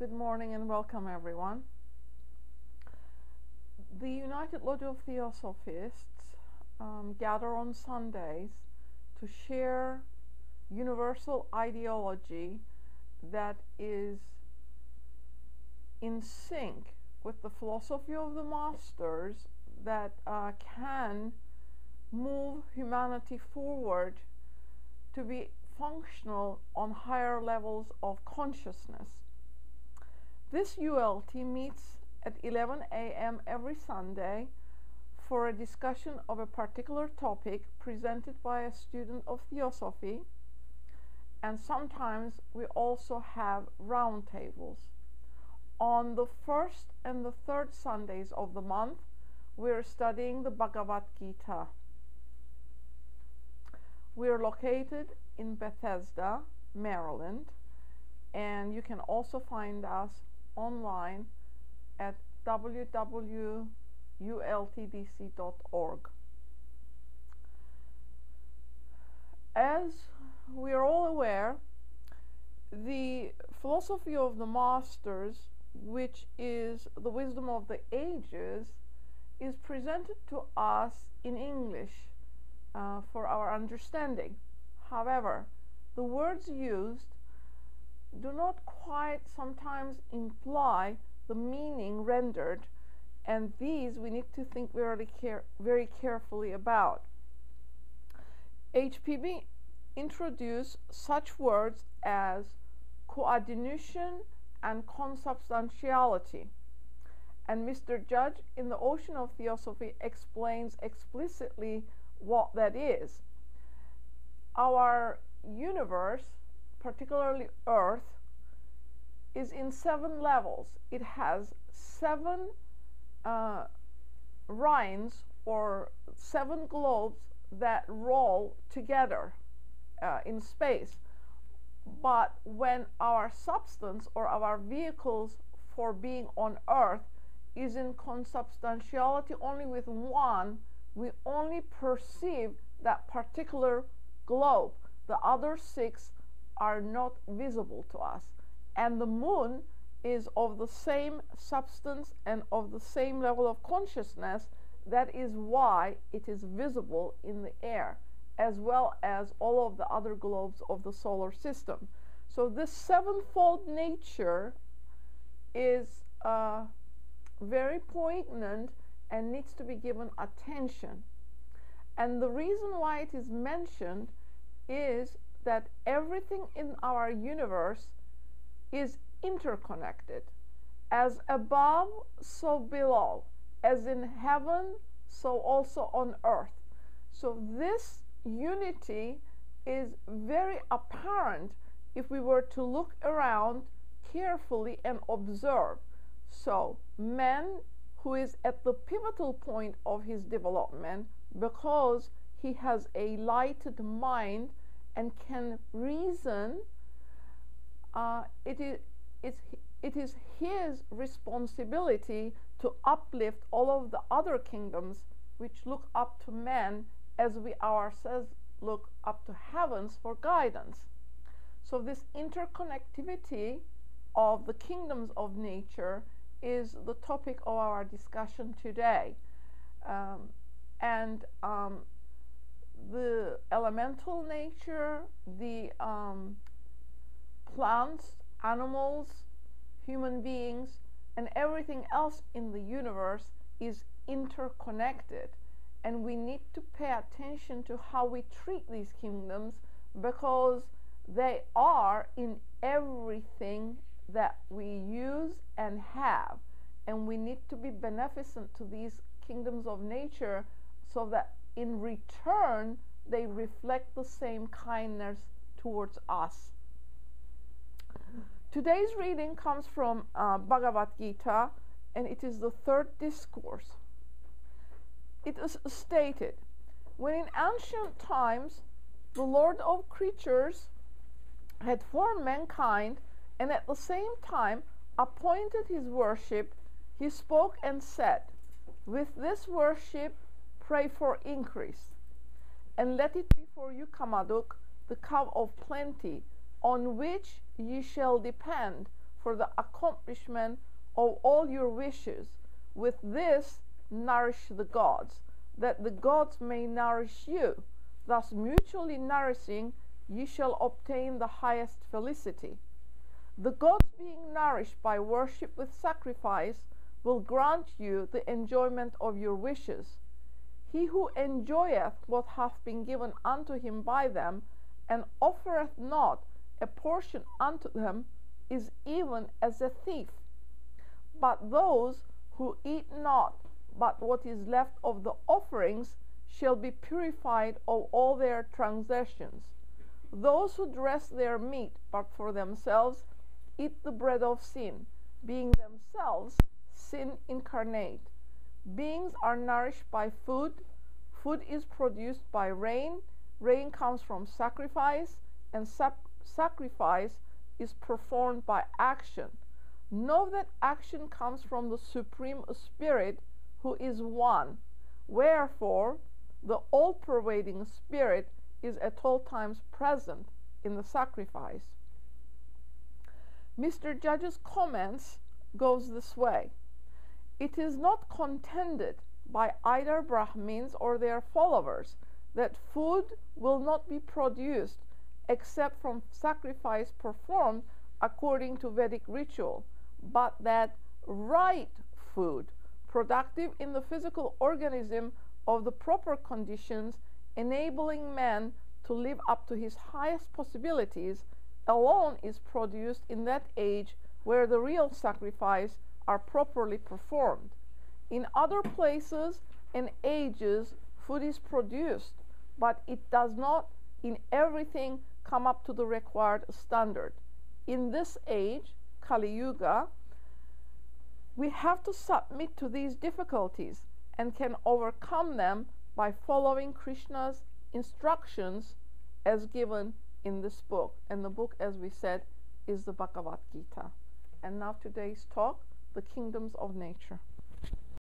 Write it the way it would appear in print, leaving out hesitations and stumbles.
Good morning and welcome everyone. The United Lodge of Theosophists gather on Sundays to share universal ideology that is in sync with the philosophy of the masters that can move humanity forward to be functional on higher levels of consciousness. This ULT meets at 11 a.m. every Sunday for a discussion of a particular topic presented by a student of Theosophy, and sometimes we also have roundtables. On the first and the third Sundays of the month, we're studying the Bhagavad Gita. We're located in Bethesda, Maryland, and you can also find us online at www.ultdc.org. As we are all aware, the philosophy of the masters, which is the wisdom of the ages, is presented to us in English for our understanding. However, the words used do not quite sometimes imply the meaning rendered, and these we need to think very carefully about. HPB introduced such words as coordination and consubstantiality, and Mr. Judge in the Ocean of Theosophy explains explicitly what that is. Our universe, particularly Earth, is in 7 levels. It has 7 rhines or 7 globes that roll together in space. But when our substance or our vehicles for being on Earth is in consubstantiality only with one, we only perceive that particular globe. The other 6 are not visible to us. And the moon is of the same substance and of the same level of consciousness. That is why it is visible in the air, as well as all of the other globes of the solar system. So this 7-fold nature is very poignant and needs to be given attention. And the reason why it is mentioned is that everything in our universe is interconnected. As above, so below. As in heaven, so also on earth. So this unity is very apparent if we were to look around carefully and observe. So man, who is at the pivotal point of his development because he has a lighted mind and can reason, it is his responsibility to uplift all of the other kingdoms which look up to man, as we ourselves look up to heavens for guidance. So this interconnectivity of the kingdoms of nature is the topic of our discussion today. The elemental nature, the plants, animals, human beings, and everything else in the universe is interconnected, and we need to pay attention to how we treat these kingdoms, because they are in everything that we use and have, and we need to be beneficent to these kingdoms of nature so that in return they reflect the same kindness towards us. Today's reading comes from Bhagavad Gita, and it is the 3rd discourse. It is stated, when in ancient times the Lord of creatures had formed mankind and at the same time appointed his worship, he spoke and said, with this worship pray for increase, and let it be for you Kamaduk, the cow of plenty, on which ye shall depend, for the accomplishment of all your wishes. With this nourish the gods, that the gods may nourish you. Thus mutually nourishing, ye shall obtain the highest felicity. The gods, being nourished by worship with sacrifice, will grant you the enjoyment of your wishes. He who enjoyeth what hath been given unto him by them, and offereth not a portion unto them, is even as a thief. But those who eat not but what is left of the offerings shall be purified of all their transgressions. Those who dress their meat but for themselves eat the bread of sin, being themselves sin incarnate. Beings are nourished by food. Food is produced by rain. Rain comes from sacrifice, and sacrifice is performed by action. Know that action comes from the Supreme Spirit, who is one. Wherefore, the all-pervading Spirit is at all times present in the sacrifice. Mr. Judge's comments goes this way. It is not contended by either Brahmins or their followers that food will not be produced except from sacrifice performed according to Vedic ritual, but that right food, productive in the physical organism of the proper conditions, enabling man to live up to his highest possibilities, alone is produced in that age where the real sacrifice are properly performed. In other places and ages, food is produced, but it does not in everything come up to the required standard. In this age, Kali-yuga, we have to submit to these difficulties and can overcome them by following Krishna's instructions as given in this book. And the book, as we said, is the Bhagavad Gita. And now today's talk, the kingdoms of nature.